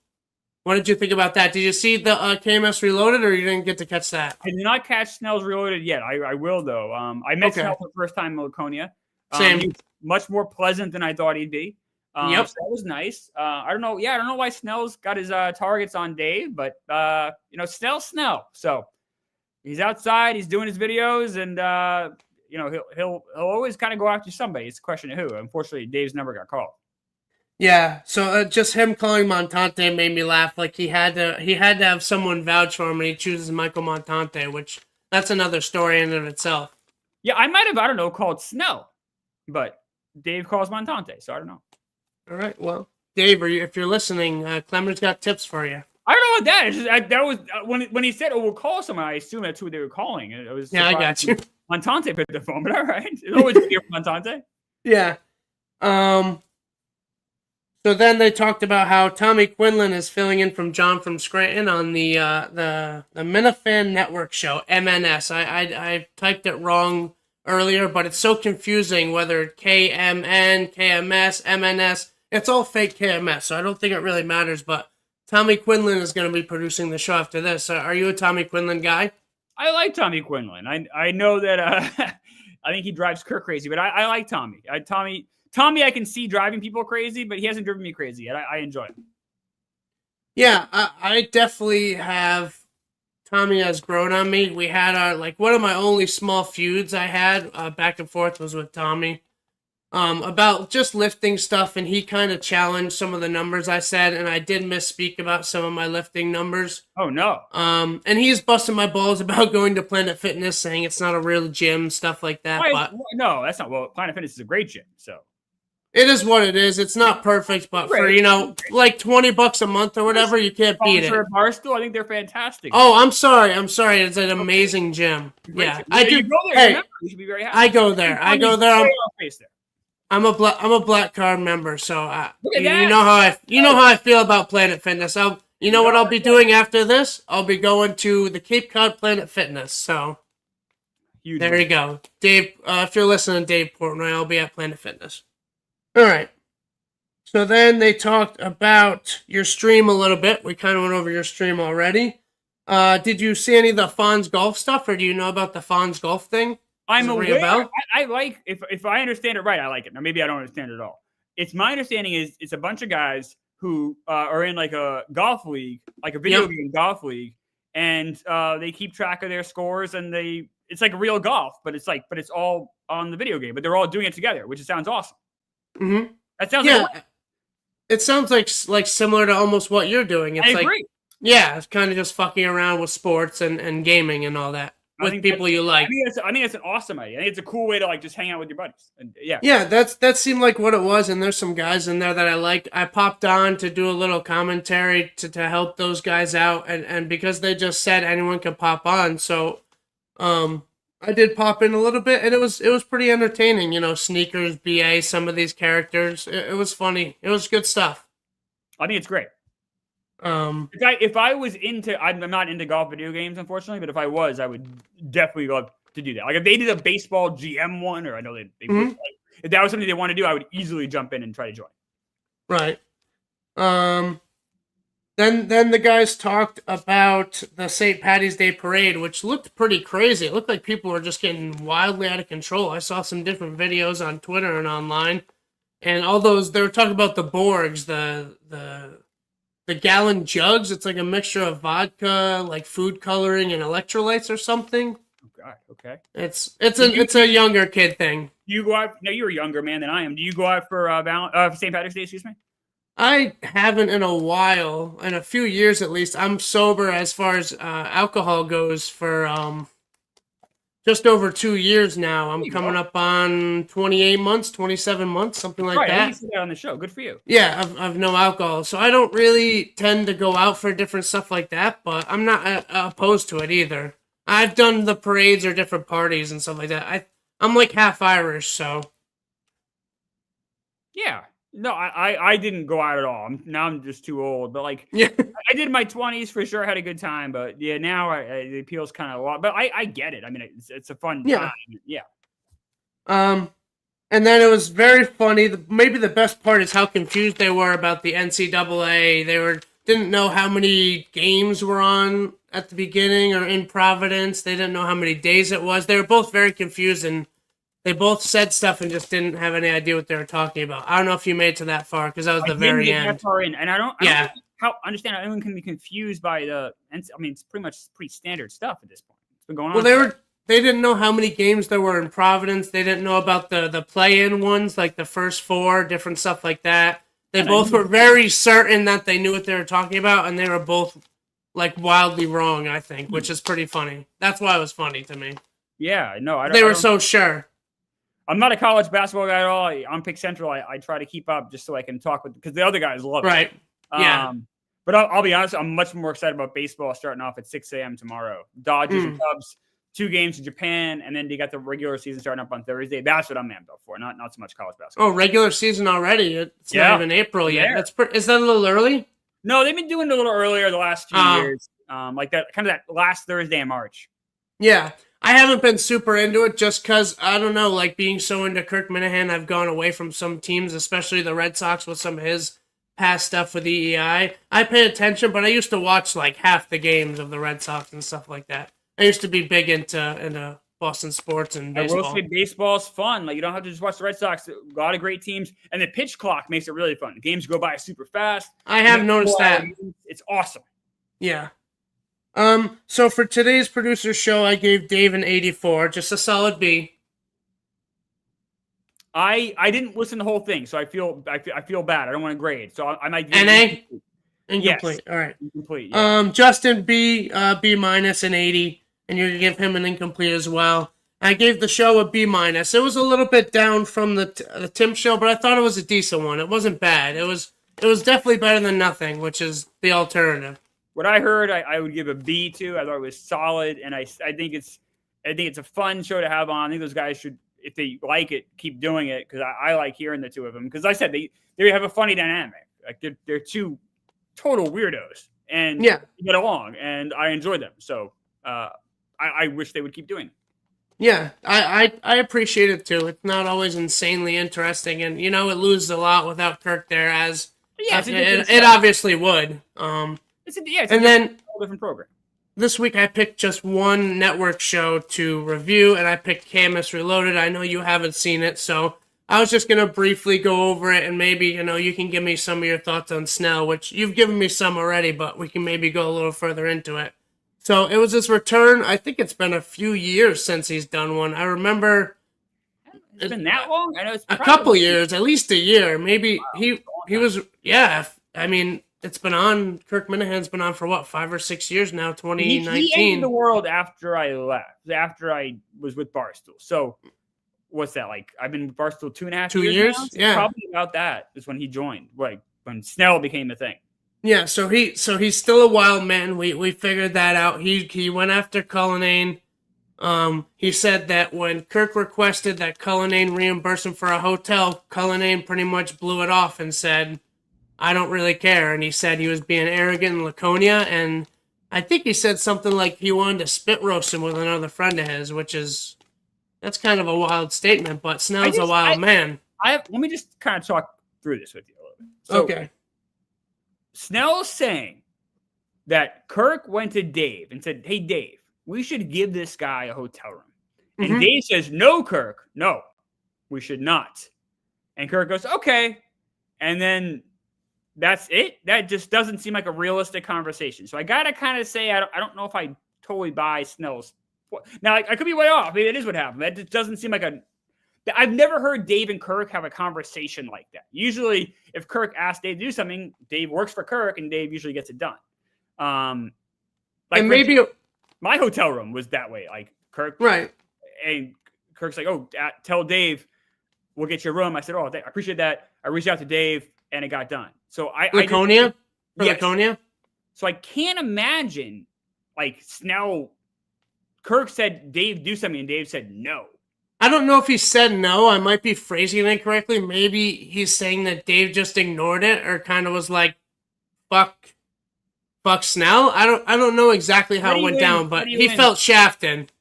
What did you think about that? Did you see the KMS Reloaded, or you didn't get to catch that? I did not catch Snell's Reloaded yet. I will, though. I met Snell for the first time in Laconia. Same. He was much more pleasant than I thought he'd be. Yep. So that was nice. I don't know. Yeah, I don't know why Snell's got his targets on Dave, but Snell. So he's outside. He's doing his videos, and he'll always kind of go after somebody. It's a question of who. Unfortunately, Dave's never got called. Yeah, so just him calling Montante made me laugh. Like he had to have someone vouch for him, and he chooses Michael Montante, which that's another story in and of itself. Yeah, I might have, called Snell, but Dave calls Montante, so I don't know. All right, well, Dave, if you're listening, Klemmer's got tips for you. I don't know what that is. That was when he said, "Oh, we'll call someone." I assume that's who they were calling. It was I got you. Montante picked the phone, but all right, it's always good to hear from Montante. Yeah. So then they talked about how Tommy Quinlan is filling in from John from Scranton on the Minifan Network show, MNS. I typed it wrong earlier, but it's so confusing whether KMN, KMS, MNS. It's all fake KMS, so I don't think it really matters, but Tommy Quinlan is going to be producing the show after this. Are you a Tommy Quinlan guy? I like Tommy Quinlan. I know that I think he drives Kirk crazy, but I like Tommy. Tommy, I can see driving people crazy, but he hasn't driven me crazy yet. I enjoy him. Yeah, I definitely have. Tommy has grown on me. We had one of my only small feuds I had back and forth was with Tommy about just lifting stuff, and he kind of challenged some of the numbers I said, and I did misspeak about some of my lifting numbers. Oh, no. And he's busting my balls about going to Planet Fitness, saying it's not a real gym, stuff like that. No, that's not. Well, Planet Fitness is a great gym, so. It is what it is. It's not perfect, but for, like $20 a month or whatever, you can't beat it. Barstool, I think they're fantastic. Oh, I'm sorry. It's an amazing gym. Yeah, I do. You go there, remember, you should be very happy. I go there. I'm a black card member, so you know how I feel about Planet Fitness. What I'll be doing after this? I'll be going to the Cape Cod Planet Fitness. So there you go, Dave. If you're listening, Dave Portnoy, I'll be at Planet Fitness. All right. So then they talked about your stream a little bit. We kind of went over your stream already. Did you see any of the Fonz golf stuff, or do you know about the Fonz golf thing? I'm Does it ring a aware. bell? I like if I understand it right, I like it. Now maybe I don't understand it at all. It's my understanding is it's a bunch of guys who are in like a golf league, like a video Yep. game golf league, and they keep track of their scores and it's like real golf, but it's all on the video game, but they're all doing it together, which sounds awesome. Mm-hmm. That sounds Yeah, like it sounds like similar to almost what you're doing. It's I like agree. yeah, it's kind of just fucking around with sports and gaming and all that I with think people you like. I think that's an awesome idea. I think it's a cool way to like just hang out with your buddies. And yeah. Yeah, that seemed like what it was, and there's some guys in there that I like. I popped on to do a little commentary to help those guys out, and because they just said anyone could pop on, so I did pop in a little bit, and it was pretty entertaining. You know, Sneakers, BA, some of these characters. It was funny. It was good stuff. I think it's great. Um, If I was into, I'm not into golf video games, unfortunately, but if I was, I would definitely love to do that. Like if they did a baseball GM one, or I know they would, like, if that was something they want to do, I would easily jump in and try to join. right. Then the guys talked about the St. Patty's Day parade, which looked pretty crazy. It looked like people were just getting wildly out of control. I saw some different videos on Twitter and online, and all those they were talking about the Borgs, the gallon jugs. It's like a mixture of vodka, like food coloring, and electrolytes or something. Oh God, okay. It's a younger kid thing. Do you go out? No, you're a younger man than I am. Do you go out for St. Patrick's Day? Excuse me. I haven't in a while, in a few years at least. I'm sober as far as alcohol goes for just over 2 years now. I'm coming up on 28 months, 27 months, something like Right, I think that. you said that on the show. Good for you. Yeah, I've no alcohol, so I don't really tend to go out for different stuff like that, but I'm not opposed to it either. I've done the parades or different parties and stuff like that. I'm like half Irish, so Yeah. No, I didn't go out at all. Now I'm just too old. But like, yeah. I did in my 20s for sure. Had a good time. But yeah, now the appeal's kind of a lot. But I get it. I mean, it's a fun Yeah. time. Yeah. And then it was very funny. Maybe the best part is how confused they were about the NCAA. They didn't know how many games were on at the beginning or in Providence. They didn't know how many days it was. They were both very confused, and they both said stuff and just didn't have any idea what they were talking about. I don't know if you made it to that far because that was the very Didn't get end. that far in, and I don't Yeah. understand how anyone can be confused by the. I mean, it's pretty standard stuff at this point. It's been going on. Well, they didn't know how many games there were in Providence. They didn't know about the play-in ones, like the first four, different stuff like that. They both were very certain that they knew what they were talking about, and they were both like wildly wrong, I think, which is pretty funny. That's why it was funny to me. Yeah, no, I don't. They were so sure. I'm not a college basketball guy at all. On Pick Central, I try to keep up just so I can talk with because the other guys love it. Right. Yeah. But I'll be honest, I'm much more excited about baseball starting off at 6 a.m. tomorrow. Dodgers and Cubs, 2 games in Japan, and then you got the regular season starting up on Thursday. That's what I'm amped up for, not so much college basketball. Oh, regular season already. It's not even April yet. Is that a little early? No, they've been doing it a little earlier the last few years. Like that kind of that last Thursday in March. Yeah. I haven't been super into it just because, I don't know, like being so into Kirk Minahan, I've gone away from some teams, especially the Red Sox with some of his past stuff with EEI. I pay attention, but I used to watch like half the games of the Red Sox and stuff like that. I used to be big into Boston sports and baseball. I will say baseball's fun. Like you don't have to just watch the Red Sox. A lot of great teams, and the pitch clock makes it really fun. Games go by super fast. I have noticed that. It's awesome. Yeah. So for today's producer show, I gave Dave an 84, just a solid B. I didn't listen to the whole thing, so I feel bad. I don't want to grade, so I might. NA? Incomplete. Yes. All right. Incomplete. Yeah. Justin B, B minus an 80, and you're gonna give him an incomplete as well. I gave the show a B minus. It was a little bit down from the Tim show, but I thought it was a decent one. It wasn't bad. It was definitely better than nothing, which is the alternative. What I heard, I would give a B to. I thought it was solid, and I think it's a fun show to have on. I think those guys should, if they like it, keep doing it because I like hearing the two of them. Because I said they have a funny dynamic. Like they're two total weirdos, and they get along, and I enjoy them. So I wish they would keep doing it. Yeah, I appreciate it too. It's not always insanely interesting, and it loses a lot without Kirk there. As it obviously would. It's a whole different program. this week I picked just one network show to review, and I picked Camus Reloaded. I know you haven't seen it, so I was just gonna briefly go over it, and maybe you can give me some of your thoughts on Snell, which you've given me some already, but we can maybe go a little further into it. So it was his return. I think it's been a few years since he's done one. I remember It's been that long? I know it's a probably couple years, at least a year. Maybe he was, yeah. I mean, it's been on. Kirk Minahan's been on for what, 5 or 6 years now. He entered 2019. the world after I left, after I was with Barstool. So what's that like? I've been with Barstool 2.5 2 years. years? Now? So Yeah. probably about that is when he joined, like when Snell became a thing. Yeah, so he's still a wild man. We figured that out. He went after Cullinane. He said that when Kirk requested that Cullinane reimburse him for a hotel, Cullinane pretty much blew it off and said, "I don't really care." And he said he was being arrogant in Laconia, and I think he said something like he wanted to spit roast him with another friend of his, that's kind of a wild statement. But Snell's a wild man. Let me just kind of talk through this with you a little bit. So, Okay. Snell's saying that Kirk went to Dave and said, "Hey, Dave, we should give this guy a hotel room." And Mhm. Dave says, "No, Kirk, no, we should not." And Kirk goes, "Okay." And then that's it. That just doesn't seem like a realistic conversation. So I got to kind of say, I don't know if I totally buy Snell's. Now, I could be way off. Maybe it is what happened. That just doesn't seem like I've never heard Dave and Kirk have a conversation like that. Usually, if Kirk asks Dave to do something, Dave works for Kirk, and Dave usually gets it done. And maybe my hotel room was that way. Like Kirk, right. And Kirk's like, "Oh, tell Dave we'll get your room." I said, "Oh, I appreciate that." I reached out to Dave, and it got done. So Laconia? For Yes. Laconia? So I can't imagine like Snell. Kirk said, "Dave, do something," and Dave said no. I don't know if he said no. I might be phrasing it incorrectly. Maybe he's saying that Dave just ignored it or kind of was like, fuck Snell. I don't know exactly how it went down, but he felt shafted.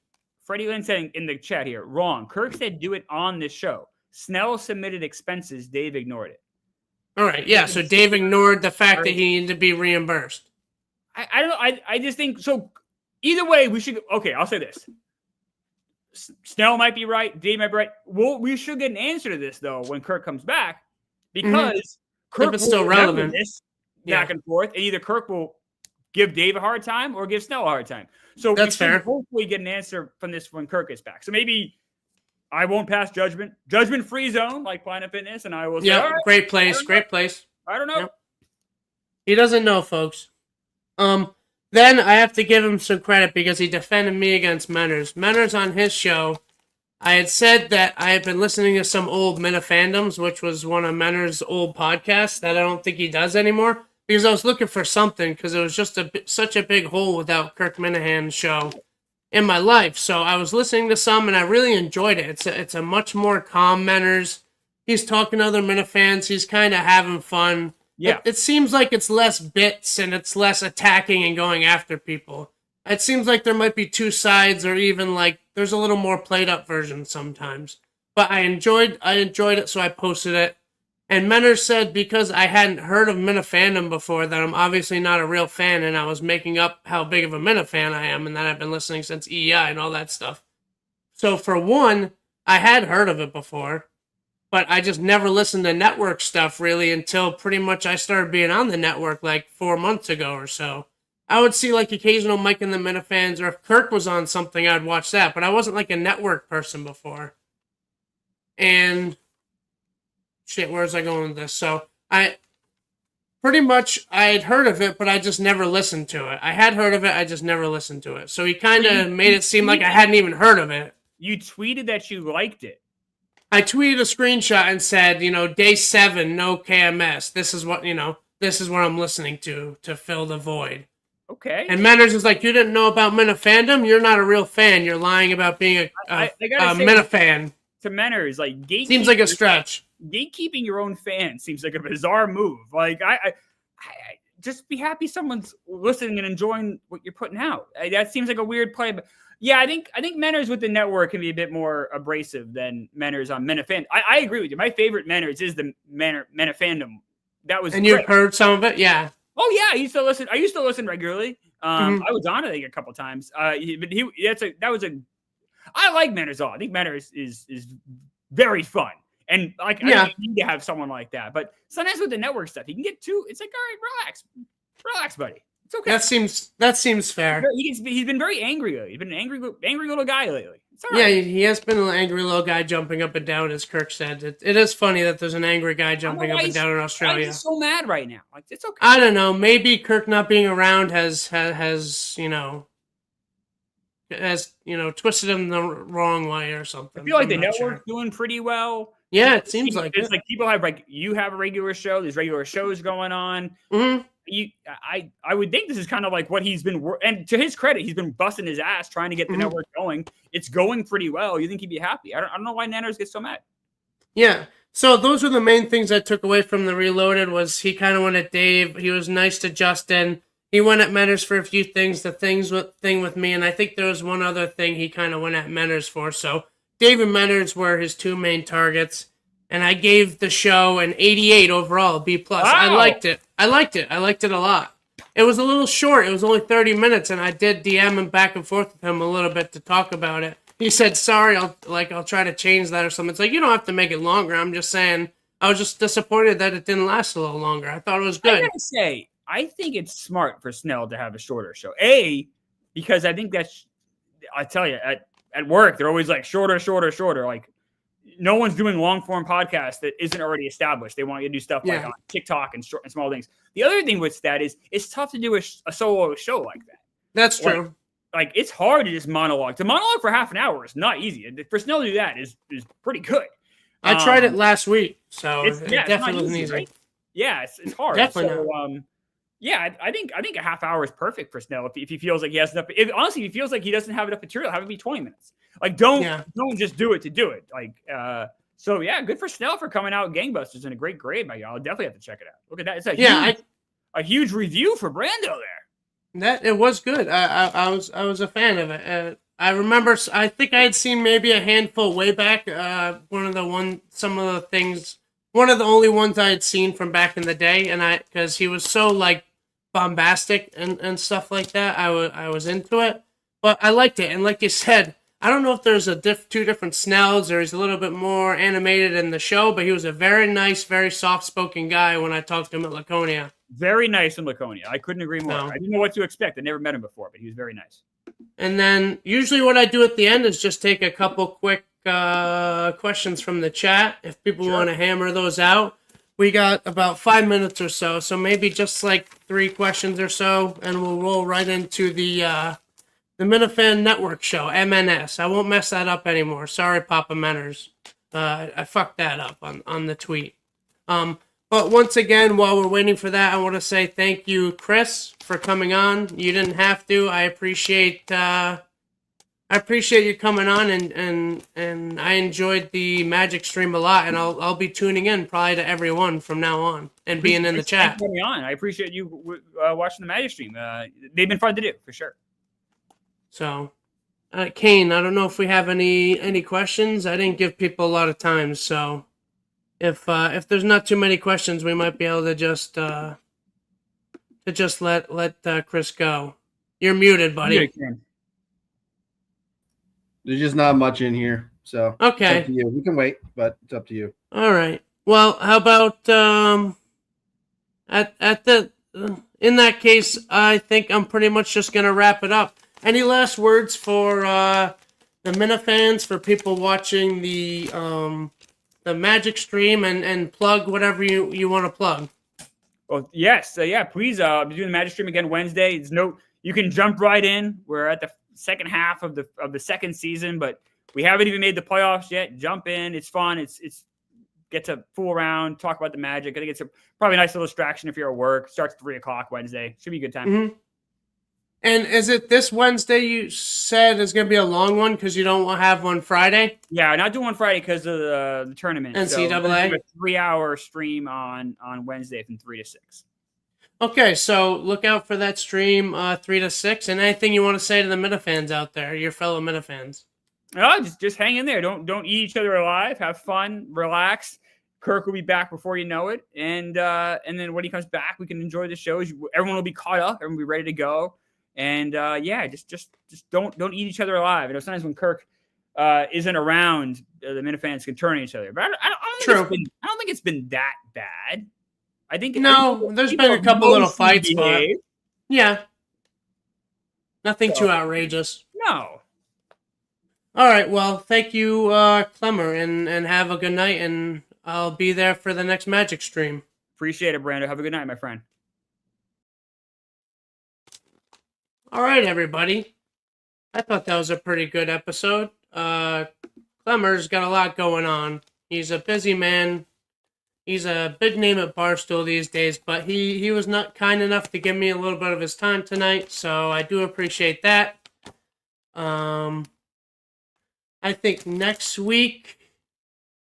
Freddie Lynn said in the chat here, wrong. Kirk said do it on this show. Snell submitted expenses. Dave ignored it. All right, yeah. So Dave ignored the fact that he needed to be reimbursed. I don't know. I just think so. Either way, we should. Okay, I'll say this. Snell might be right. Dave might be right. We should get an answer to this though when Kirk comes back, because Kirk it's still relevant. This back and forth, and either Kirk will give Dave a hard time or give Snell a hard time. So that's fair. Hopefully, get an answer from this when Kirk gets back. So maybe I won't pass judgment-free zone like Planet Fitness, and I will say, yeah, right, great place. I don't know. Yep. He doesn't know, folks. Then I have to give him some credit because he defended me against Menners. Menners on his show, I had said that I had been listening to some old Metafandoms, which was one of Menners' old podcasts that I don't think he does anymore, because I was looking for something because it was just such a big hole without Kirk Minahan's show in my life. So I was listening to some and I really enjoyed it. It's a much more calm Menners. He's talking to other Minifans. He's kind of having fun. Yeah. It seems like it's less bits and it's less attacking and going after people. It seems like there might be two sides, or even like there's a little more played up version sometimes. But I enjoyed it, so I posted it. And Menner said because I hadn't heard of Minifandom before, that I'm obviously not a real fan, and I was making up how big of a Minifan I am, and that I've been listening since EEI and all that stuff. So for one, I had heard of it before, but I just never listened to network stuff really until pretty much I started being on the network like 4 months ago or so. I would see like occasional Mike and the Minifans, or if Kirk was on something, I'd watch that, but I wasn't like a network person before. And shit, where's I going with this? So I had heard of it, but I just never listened to it. I had heard of it, I just never listened to it. So he kind of made it seem like I hadn't even heard of it. You tweeted that you liked it. I tweeted a screenshot and said, day 7, no KMS. This is what I'm listening to fill the void. Okay. And Menners is like, you didn't know about Minifandom? You're not a real fan. You're lying about being a Minifan. To Menners, like, seems like a stretch. Gatekeeping your own fans seems like a bizarre move. Like, I just be happy someone's listening and enjoying what you're putting out. That seems like a weird play, but yeah, I think Menners with the network can be a bit more abrasive than Menners on Minifandom. I agree with you. My favorite Menners is the Minifandom. That was and great. You've heard some of it, yeah. Oh yeah, I used to listen regularly. Mhm. I was on it a couple times. I like Mennerzal. I think Menner is very fun. And like, I Yeah. think you need to have someone like that. But sometimes with the network stuff, you can get too. It's like, all right, relax, buddy. It's okay. That seems fair. He's been very angry lately. He's been an angry little guy lately. It's all Yeah, right. he has been an angry little guy jumping up and down, as Kirk said. It is funny that there's an angry guy I don't know jumping up why and down in why Australia. is he so mad right now? Like, it's okay. I don't know. Maybe Kirk not being around has twisted him the wrong way or something. I feel like I'm the not network's sure. doing pretty well. Yeah, it seems like it's it. like people have like you have a regular show. There's regular shows going on. Mhm. I would think this is kind of like what he's been and to his credit, he's been busting his ass trying to get the Mhm. network going. It's going pretty well. You think he'd be happy? I don't know why Nanners gets so mad. Yeah. So those were the main things I took away from the Reloaded. Was he kind of went at Dave. He was nice to Justin. He went at Menners for a few things. The thing with me, and I think there was one other thing he kind of went at Menners for. So Dave and Menners were his two main targets, and I gave the show an 88 overall, B plus. Wow. I liked it. I liked it a lot. It was a little short. It was only 30 minutes, and I did DM him back and forth with him a little bit to talk about it. He said, "Sorry, I'll try to change that or something." It's like, you don't have to make it longer. I'm just saying, I was just disappointed that it didn't last a little longer. I thought it was I good. gotta say, I think it's smart for Snell to have a shorter show. Because I think I tell you, at work, they're always like shorter. Like, no one's doing long form podcasts that isn't already established. They want you to do stuff like Yeah. on TikTok and short and small things. The other thing with that is it's tough to do a solo show like that. That's true. Like it's hard to just monologue. To monologue for half an hour is not easy. For Snell to do that is pretty good. I tried it last week, so It's it not definitely wasn't easy. right? Yeah, it's hard. Definitely So, yeah, I think a half hour is perfect for Snell if he feels like he has enough. Honestly, if he feels like he doesn't have enough material, have it be 20 minutes. Like don't just do it to do it. Like so yeah, good for Snell for coming out gangbusters and a great grade by y'all. I'll definitely have to check it out. Look at that. It's a huge review for Brando there. That it was good. I was a fan of it. I remember. I think I had seen maybe a handful way back. One of the only ones I had seen from back in the day, and because he was so like bombastic and stuff like that, I was into it. But I liked it, and like you said, I don't know if there's two different Snells or he's a little bit more animated in the show, but he was a very nice, very soft spoken guy when I talked to him at Laconia. Very nice in Laconia. I couldn't agree more. No. I didn't know what to expect. I never met him before, but he was very nice. And then usually what I do at the end is just take a couple quick questions from the chat. If people want to hammer those out, we got about 5 minutes or so. So maybe just like 3 questions or so, and we'll roll right into the Minifan Network show, MNS. I won't mess that up anymore. Sorry, Papa Menners. I fucked that up on the tweet. But once again, while we're waiting for that, I want to say thank you, Chris, for coming on. You didn't have to. I appreciate you coming on, and I enjoyed the Magic stream a lot, and I'll be tuning in probably to everyone from now on and being in the chat. On. I appreciate you watching the Magic stream. They've been fun to do for sure. So, Kane, I don't know if we have any questions. I didn't give people a lot of time, so. If there's not too many questions, we might be able to just let Chris go. You're muted, buddy. There's just not much in here, so okay. It's up to you. We can wait, but it's up to you. All right. Well, how about in that case, I think I'm pretty much just gonna wrap it up. Any last words for the Minifans, for people watching the Magic stream, and plug whatever you want to plug? Well, yes. Please be doing the Magic stream again Wednesday. You can jump right in. We're at the second half of the second season, but we haven't even made the playoffs yet. Jump in. It's fun. It's get to fool around, talk about the Magic. I think it's probably a nice little distraction if you're at work. Starts at 3:00 Wednesday. Should be a good time. Mm-hmm. And is it this Wednesday you said is going to be a long one because you don't have one Friday? Yeah, not doing one Friday because of the tournament. NCAA? So a 3-hour stream on Wednesday from 3 to 6. Okay, so look out for that stream 3 to 6. And anything you want to say to the Minifans out there, your fellow Minifans? No, just hang in there. Don't eat each other alive. Have fun. Relax. Kirk will be back before you know it. And then when he comes back, we can enjoy the shows. Everyone will be caught up. Everyone will be ready to go. And yeah, just don't eat each other alive. You know, sometimes when Kirk isn't around, the Minifans can turn on each other. But I don't think it's been that bad. I think there's people been a couple little fights, but behave. yeah, nothing too outrageous. No. All right, well, thank you, Klemmer, and have a good night, and I'll be there for the next Magic stream. Appreciate it, Brando. Have a good night, my friend. All right, everybody. I thought that was a pretty good episode. Klemmer's got a lot going on. He's a busy man. He's a big name at Barstool these days, but he was not kind enough to give me a little bit of his time tonight, so I do appreciate that. I think next week,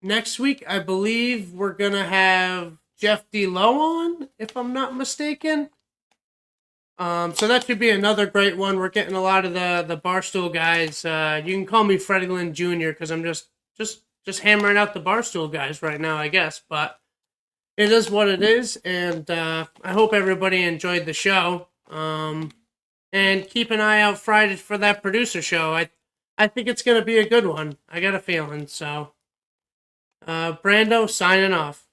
I believe we're going to have Jeff D. Lowe on, if I'm not mistaken. So that should be another great one. We're getting a lot of the Barstool guys. You can call me Freddie Lynn Jr. because I'm just hammering out the Barstool guys right now, I guess. But it is what it is, and I hope everybody enjoyed the show. And keep an eye out Friday for that producer show. I think it's going to be a good one. I got a feeling. So, Brando signing off.